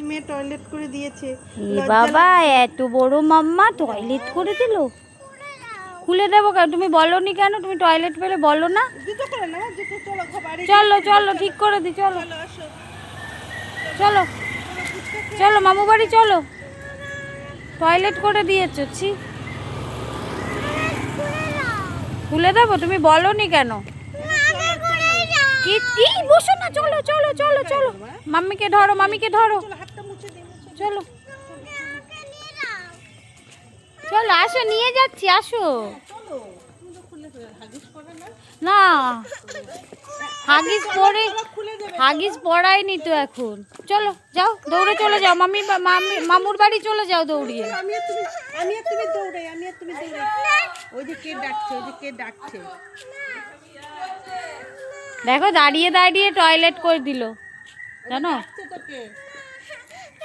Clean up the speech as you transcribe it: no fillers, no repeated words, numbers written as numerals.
মেয়ে টয়লেট করে দিয়েছে। বাবা এত বড় মাম্মা টয়লেট করে দিল। খুলে দেবো কেন? তুমি বলনি কেন? তুমি টয়লেট পেলে বলো না? চলো চলো ঠিক করে দি। চলো চলো চলো মামু বাড়ি চলো। টয়লেট করে দিয়েছো। ছি, খুলে দেবো? তুমি বলনি কেন? কি বসো না, চলো চলো চলো চলো। মাম্মিকে ধরো, মামিকে ধরো। চলো চলো, আসো নিয়ে যাচ্ছি, আসো। না হাগিস পড়ায়নি তো এখন। চলো যাও, দৌড়ে চলে যাও। মামুর বাড়ি চলে যাও দৌড়িয়ে। দেখো দাঁড়িয়ে দাঁড়িয়ে টয়লেট করে দিল, জানো?